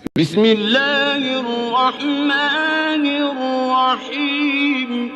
بسم اللہ الرحمن الرحیم۔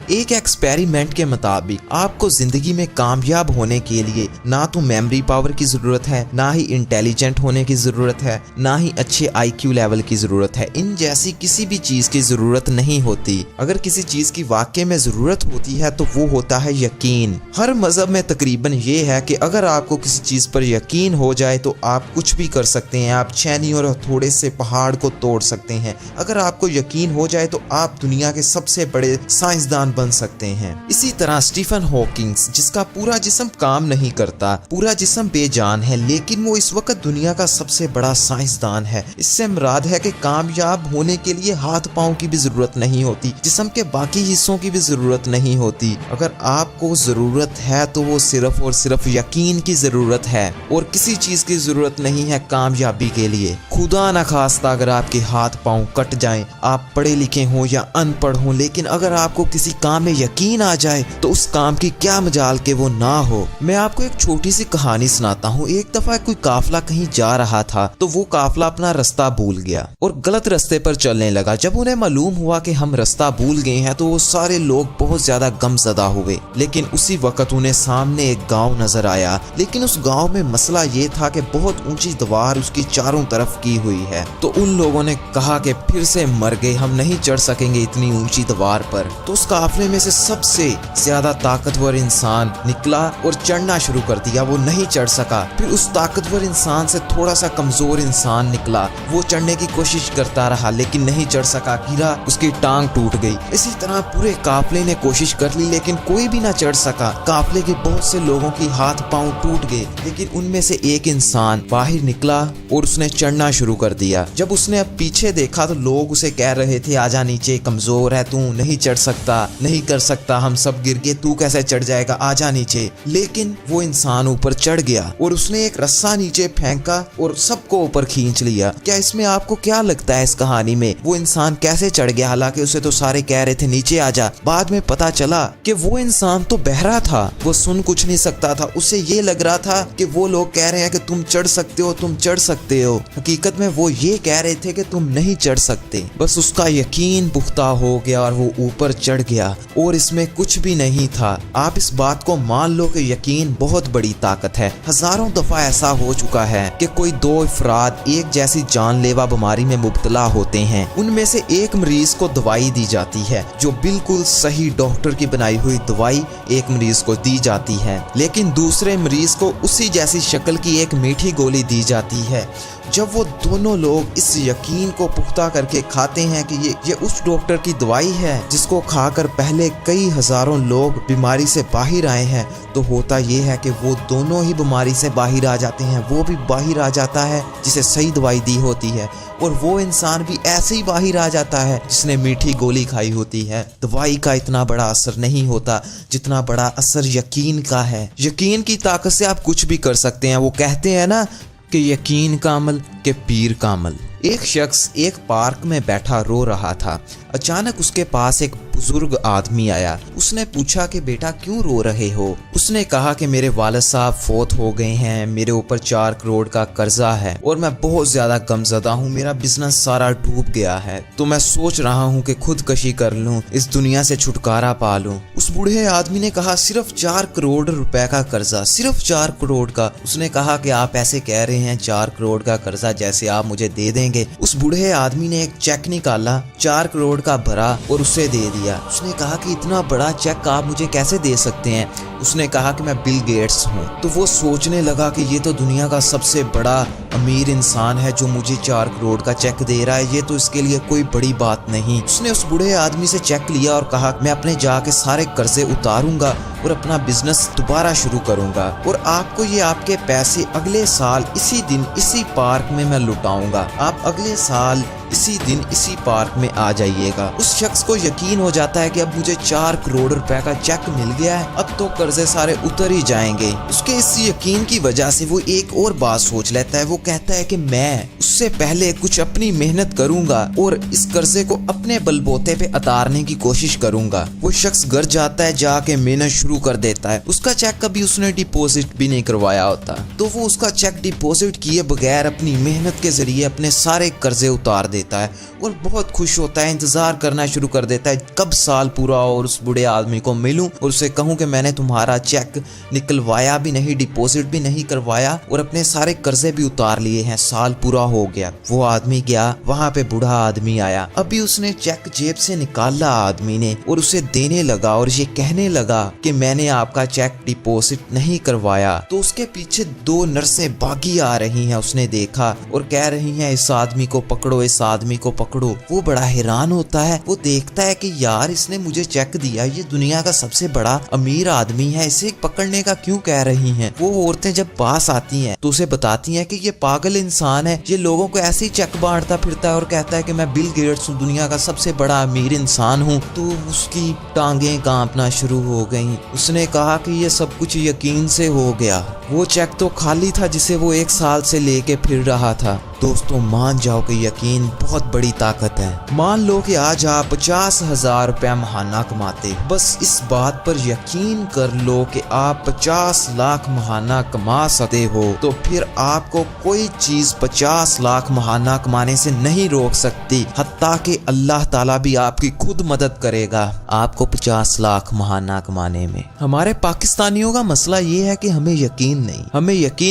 ایک ایکسپیریمنٹ کے مطابق آپ کو زندگی میں کامیاب ہونے کے لیے نہ تو میموری پاور کی ضرورت ہے، نہ ہی انٹیلیجنٹ ہونے کی ضرورت ہے، نہ ہی اچھے آئی کیو لیول کی ضرورت ہے۔ ان جیسی کسی بھی چیز کی ضرورت نہیں ہوتی۔ اگر کسی چیز کی واقعے میں ضرورت ہوتی ہے تو وہ ہوتا ہے یقین۔ ہر مذہب میں تقریباً یہ ہے کہ اگر آپ کو کسی چیز پر یقین ہو جائے تو آپ کچھ بھی کر سکتے ہیں، آپ چھینی اور ہتھوڑے سے پہاڑ کو توڑ سکتے ہیں۔ اگر آپ کو یقین ہو جائے تو آپ دنیا کے سب سے بڑے سائنسدان بن سکتے ہیں۔ اسی طرح سٹیفن ہاکنگز، جس کا پورا جسم کام نہیں کرتا، پورا جسم بے جان ہے، لیکن وہ اس وقت دنیا کا سب سے بڑا سائنسدان ہے۔ اس سے مراد ہے کہ کامیاب ہونے کے لیے ہاتھ پاؤں کی بھی ضرورت نہیں ہوتی، جسم کے باقی حصوں کی بھی ضرورت نہیں ہوتی۔ اگر آپ کو ضرورت ہے تو وہ صرف اور صرف یقین کی ضرورت ہے، اور کسی چیز کی ضرورت نہیں ہے کامیابی کے لیے۔ خدا نخواستہ اگر آپ کے ہاتھ پاؤں کٹ جائیں، آپ پڑھے لکھے ہوں یا ان پڑھ ہوں، لیکن اگر آپ کو کسی کام میں یقین آ جائے تو اس کام کی کیا مجال کہ وہ نہ ہو۔ میں آپ کو ایک چھوٹی سی کہانی سناتا ہوں۔ ایک دفعہ کوئی قافلہ کہیں جا رہا تھا تو وہ قافلہ اپنا رستہ بھول گیا اور غلط رستے پر چلنے لگا۔ جب انہیں معلوم ہوا کہ ہم رستہ بھول گئے ہیں تو وہ سارے لوگ بہت زیادہ غم زدہ ہوئے، لیکن اسی وقت انہیں سامنے ایک گاؤں نظر آیا۔ لیکن اس گاؤں میں مسئلہ یہ تھا کہ بہت اونچی دیوار اس کی چاروں طرف کی ہوئی ہے۔ تو ان لوگوں نے کہا کہ پھر سے مر گئے، ہم نہیں چڑھ سکیں گے اتنی اونچی دیوار پر۔ تو اس قافلے میں سے سب سے زیادہ طاقتور انسان نکلا اور چڑھنا شروع کر دیا۔ وہ نہیں چڑھ سکا۔ پھر اس طاقتور انسان سے تھوڑا سا کمزور انسان نکلا، وہ چڑھنے کی کوشش کرتا رہا لیکن نہیں چڑھ سکا، گرا، اس کی ٹانگ ٹوٹ گئی۔ اسی طرح پورے قافلے نے کوشش کر لی لیکن کوئی بھی نہ چڑھ سکا۔ قافلے کے بہت سے لوگوں کی ہاتھ پاؤں ٹوٹ گئے، لیکن ان میں سے ایک انسان باہر نکلا اور اس نے چڑھنا شروع کر دیا۔ جب اس نے اب پیچھے دیکھا تو لوگ اسے کہہ رہے تھے آجا نیچے، کمزور ہے تو، نہیں چڑھ سکتا، نہیں کر سکتا، ہم سب گر گئے، تو کیسے چڑھ جائے گا، آجا نیچے۔ لیکن وہ انسان اوپر چڑھ گیا اور اس نے ایک رسا نیچے پھینکا اور سب کو اوپر کھینچ لیا۔ کیا اس میں آپ کو کیا لگتا ہے اس کہانی میں وہ انسان کیسے چڑھ گیا؟ حالانکہ اسے تو سارے کہہ رہے تھے نیچے آجا۔ بعد میں پتا چلا کہ وہ انسان تو بہرا تھا، وہ سن کچھ نہیں سکتا تھا۔ اسے یہ لگ رہا تھا کہ وہ لوگ کہہ رہے ہیں کہ تم چڑھ سکتے ہو، تم چڑھ سکتے ہو۔ حقیقت میں وہ یہ کہہ رہے تھے کہ تم نہیں چڑھ سکتے۔ بس اس کا یقین پختہ ہو گیا اور وہ اوپر چڑھ گیا، اور اس میں کچھ بھی نہیں تھا۔ آپ اس بات کو مان لو کہ یقین بہت بڑی طاقت ہے۔ ہزاروں دفعہ ایسا ہو چکا ہے کہ کوئی دو افراد ایک جیسی جان لیوا بیماری میں مبتلا ہوتے ہیں، ان میں سے ایک مریض کو دوائی دی جاتی ہے جو بالکل صحیح ڈاکٹر کی بنائی ہوئی دوائی ایک مریض کو دی جاتی ہے، لیکن دوسرے مریض کو اسی جیسی شکل کی ایک میٹھی گولی دی جاتی ہے۔ جب وہ دونوں لوگ اس یقین کو پختہ کر کے کھاتے ہیں کہ یہ اس ڈاکٹر کی دوائی ہے جس کو کھا کر پہلے کئی ہزاروں لوگ بیماری سے باہر آئے ہیں، تو ہوتا یہ ہے کہ وہ دونوں ہی بیماری سے باہر آ جاتے ہیں۔ وہ بھی باہر آ جاتا ہے جسے صحیح دوائی دی ہوتی ہے، اور وہ انسان بھی ایسے ہی باہر آ جاتا ہے جس نے میٹھی گولی کھائی ہوتی ہے۔ دوائی کا اتنا بڑا اثر نہیں ہوتا جتنا بڑا اثر یقین کا ہے۔ یقین کی طاقت سے آپ کچھ بھی کر سکتے ہیں۔ وہ کہتے ہیں نا کہ یقین کا عمل کہ پیر کا عمل۔ ایک شخص ایک پارک میں بیٹھا رو رہا تھا۔ اچانک اس کے پاس ایک بزرگ آدمی آیا۔ اس نے پوچھا کہ بیٹا کیوں رو رہے ہو؟ اس نے کہا کہ میرے والد صاحب فوت ہو گئے ہیں، میرے اوپر 4 کروڑ کا قرضہ ہے اور میں بہت زیادہ غم زدہ ہوں، میرا بزنس سارا ڈوب گیا ہے، تو میں سوچ رہا ہوں کہ خودکشی کر لوں، اس دنیا سے چھٹکارا پا لوں۔ اس بوڑھے آدمی نے کہا صرف 4 کروڑ روپے کا قرضہ، صرف 4 کروڑ کا؟ اس نے کہا کہ آپ ایسے کہہ رہے ہیں 4 کروڑ کا قرضہ جیسے آپ مجھے دے دیں گے۔ اس بوڑھے آدمی نے ایک چیک نکالا، 4 کروڑ کا بھرا اور اسے دے دیا۔ اس نے کہا کہ اتنا بڑا چیک آپ مجھے کیسے دے سکتے ہیں؟ اس نے کہا کہ میں بل گیٹس ہوں۔ تو وہ سوچنے لگا کہ یہ تو دنیا کا سب سے بڑا امیر انسان ہے جو مجھے 4 کروڑ کا چیک دے رہا ہے، یہ تو اس کے لیے کوئی بڑی بات نہیں۔ اس نے اس بوڑھے آدمی سے چیک لیا اور کہا میں اپنے جا کے سارے قرضے اتاروں گا اور اپنا بزنس دوبارہ شروع کروں گا، اور آپ کو یہ آپ کے پیسے اگلے سال اسی دن اسی پارک میں لوٹاؤں گا، آپ اگلے سال اسی دن اسی پارک میں آ جائیے گا۔ اس شخص کو یقین ہو جاتا ہے کہ اب مجھے 4 کروڑ روپے کا چیک مل گیا ہے، اب تو قرضے سارے اتر ہی جائیں گے۔ اس کے اس یقین کی وجہ سے وہ ایک اور بات سوچ لیتا ہے۔ وہ کہتا ہے کہ میں اس سے پہلے کچھ اپنی محنت کروں گا اور اس قرضے کو اپنے بل بوتے پہ اتارنے کی کوشش کروں گا۔ وہ شخص گھر جاتا ہے، جا کے محنت شروع शुरू कर देता है। उसका चेक कभी उसने डिपॉजिट भी नहीं करवाया होता, तो वो उसका चेक डिपॉजिट किए बगैर अपनी मेहनत के जरिए अपने सारे कर्जे उतार देता है और बहुत खुश होता है। इंतजार करना शुरू कर देता है कब साल पूरा हो और उस बूढ़े आदमी को मिलूं और उसे कहूं कि मैंने तुम्हारा चेक निकलवाया भी नहीं, डिपॉजिट भी नहीं करवाया और अपने सारे कर्जे भी उतार लिए हैं, साल पूरा हो गया। वो आदमी गया, वहां पे बूढ़ा आदमी आया। अभी उसने चेक जेब से निकाला आदमी ने और उसे देने लगा और ये कहने लगा कि मैंने आपका चेक डिपॉजिट नहीं करवाया। तो उसके पीछे 2 नर्सें भागी आ रही हैं, उसने देखा और कह रही हैं इस आदमी को पकड़ो, इस आदमी को पकड़ो। वो बड़ा हैरान होता है, वो देखता है कि यार इसने मुझे चेक दिया, ये दुनिया का सबसे बड़ा अमीर आदमी है, इसे पकड़ने का क्यों कह रही हैं। वो औरतें जब पास आती हैं तो उसे बताती हैं कि ये पागल इंसान है, ये लोगों को ऐसे ही चेक बांटता फिरता है और कहता है कि मैं बिल गेट्स हूँ, दुनिया का सबसे बड़ा अमीर इंसान हूँ। तो उसकी टांगें कांपना शुरू हो गईं। उसने कहा कि ये सब कुछ यकीन से हो गया, वो चेक तो खाली था जिसे वो 1 साल से लेके फिर रहा था। दोस्तों मान जाओ कि यकीन बहुत बड़ी ताकत है। मान लो कि आज आप 50,000 रुपया महाना कमाते, बस इस बात पर यकीन कर लो कि आप 50 लाख महाना कमा सकते हो, तो फिर आपको कोई चीज 50 लाख महाना कमाने से नहीं रोक सकती, हत्ता कि अल्लाह ताला भी आपकी खुद मदद करेगा आपको 50 लाख महाना कमाने में। हमारे पाकिस्तानियों का मसला ये है कि हमें यकीन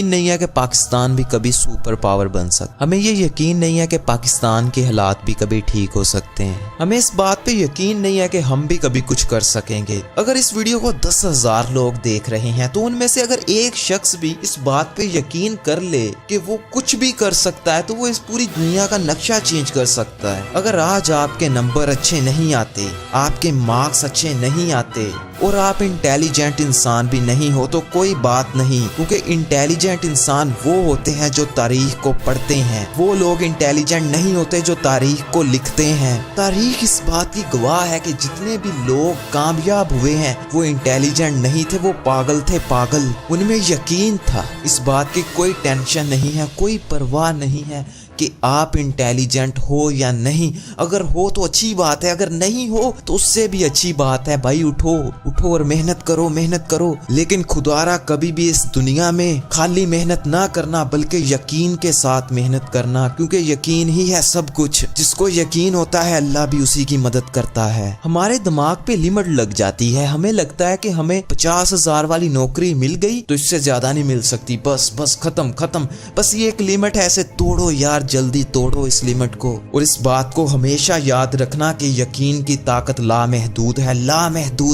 नहीं है कि पाकिस्तान भी कभी सुपर पावर बन सकता, हमें ये यकीन नहीं है कि पाकिस्तान के हालात भी कभी ठीक हो सकते हैं, हमें इस बात पे यकीन नहीं है कि हम भी कभी कुछ कर सकेंगे। अगर इस वीडियो को 10,000 लोग देख रहे हैं तो उनमें से अगर एक शख्स भी इस बात पे यकीन कर ले कि वो कुछ भी कर सकता है तो वो इस पूरी दुनिया का नक्शा चेंज कर सकता है। अगर आज आपके नंबर अच्छे नहीं आते, आपके मार्क्स अच्छे नहीं आते और आप इंटेलिजेंट इंसान भी नहीं हो तो कोई बात नहीं, क्योंकि इंटेलिजेंट इंसान वो होते हैं जो तारीख को पढ़ते हैं, वो लोग इंटेलिजेंट नहीं होते जो तारीख को लिखते हैं। तारीख इस बात की गवाह है कि जितने भी लोग कामयाब हुए हैं वो इंटेलिजेंट नहीं थे, वो पागल थे, पागल। उनमें यकीन था, इस बात की कोई टेंशन नहीं है, कोई परवाह नहीं है कि आप इंटेलिजेंट हो या नहीं। अगर हो तो अच्छी बात है, अगर नहीं हो तो उससे भी अच्छी बात है। भाई उठो और मेहनत करो, लेकिन खुदारा कभी भी इस दुनिया में खाली मेहनत ना करना बल्कि यकीन के साथ मेहनत करना, क्योंकि यकीन ही है सब कुछ। जिसको यकीन होता है अल्लाह भी उसी की मदद करता है। हमारे दिमाग पे लिमिट लग जाती है, हमें लगता है कि हमें 50,000 वाली नौकरी मिल गई तो इससे ज्यादा नहीं मिल सकती, बस खत्म, बस ये एक लिमिट है, ऐसे तोड़ो यार, जल्दी तोड़ो इस लिमिट को। और इस बात को हमेशा याद रखना कि यकीन की ताकत लामहदूद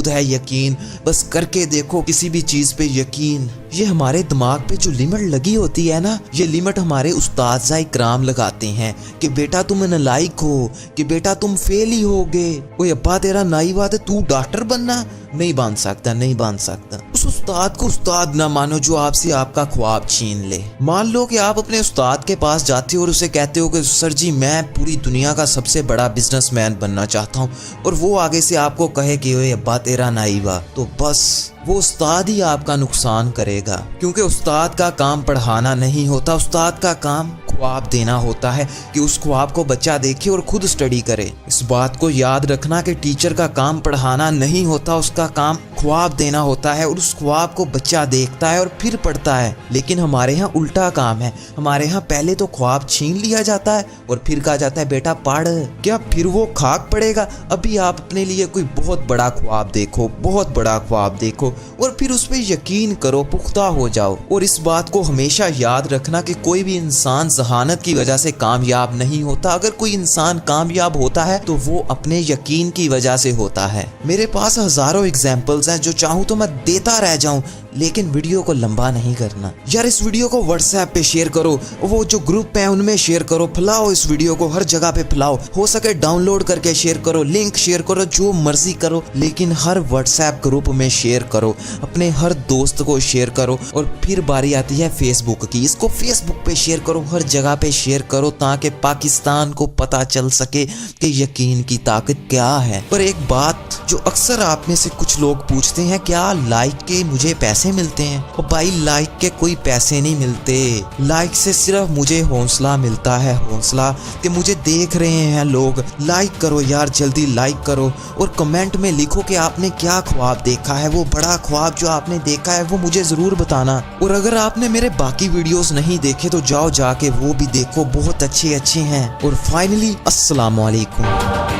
है यकीन। बस करके देखो किसी भी चीज पे यकीन। ये हमारे दिमाग पे जो लिमिट लगी होती है ना, ये लिमिट हमारे उस्ताद इकराम लगाते हैं कि बेटा तुम नालायक हो, कि बेटा तुम फेल ही होगे। ओए अब्बा तेरा नाई बात है, तू डॉक्टर बनना नहीं बन सकता। उस उस्ताद को उस्ताद ना मानो जो आपसे आपका ख्वाब छीन ले। मान लो कि आप अपने उस्ताद के पास जाते हो और उसे कहते हो कि सर जी मैं पूरी दुनिया का सबसे बड़ा बिजनेसमैन बनना चाहता हूँ, और वो आगे से आपको कहे कि ओए अब्बा तेरा नाई बा, तो बस वो उस्ताद ही आपका नुकसान करेगा, क्योंकि उस्ताद का काम पढ़ाना नहीं होता, उस्ताद का काम ख्वाब देना होता है कि उस ख्वाब को बच्चा देखे और खुद स्टडी करे। इस बात को याद रखना कि टीचर का काम पढ़ाना नहीं होता, उसका काम ख्वाब देना होता है और उस ख्वाब को बच्चा देखता है और फिर पढ़ता है। लेकिन हमारे यहाँ उल्टा काम है, हमारे यहाँ पहले तो ख्वाब छीन लिया जाता है और फिर कहा जाता है बेटा पढ़। क्या फिर वो खाक पड़ेगा? अभी आप अपने लिए कोई बहुत बड़ा ख्वाब देखो और फिर उस पर यकीन करो, पुख्ता हो जाओ। और इस बात को हमेशा याद रखना कि कोई भी इंसान जहानत की वजह से कामयाब नहीं होता। अगर कोई इंसान कामयाब होता है तो वो अपने यकीन की वजह से होता है। मेरे पास हजारों एग्जाम्पल्स हैं, जो चाहूँ तो मैं देता रह जाऊँ, लेकिन वीडियो को लंबा नहीं करना। यार इस वीडियो को व्हाट्सएप पे शेयर करो, वो जो ग्रुप है उनमें शेयर करो, फैलाओ इस वीडियो को, हर जगह पे फैलाओ, हो सके डाउनलोड करके शेयर करो, लिंक शेयर करो, जो मर्जी करो, लेकिन हर व्हाट्सएप ग्रुप में शेयर करो, अपने हर दोस्त को शेयर करो। और फिर बारी आती है फेसबुक की, इसको फेसबुक पे शेयर करो, हर जगह पे शेयर करो ताकि पाकिस्तान को पता चल सके कि यकीन की ताकत क्या है। पर एक बात जो अक्सर आप में से कुछ लोग पूछते हैं, क्या लाइक के मुझे पैसे मिलते हैं? और भाई लाइक के कोई पैसे नहीं मिलते, लाइक से सिर्फ मुझे हौसला मिलता है, हौसला कि मुझे देख रहे हैं लोग। लाइक करो यार, जल्दी लाइक करो और कमेंट में लिखो कि आपने क्या ख्वाब देखा है, वो बड़ा ख्वाब जो आपने देखा है वो मुझे जरूर बताना। और अगर आपने मेरे बाकी वीडियोस नहीं देखे तो जाओ जाके वो भी देखो, बहुत अच्छे हैं। और फाइनली अस्सलाम वालेकुम।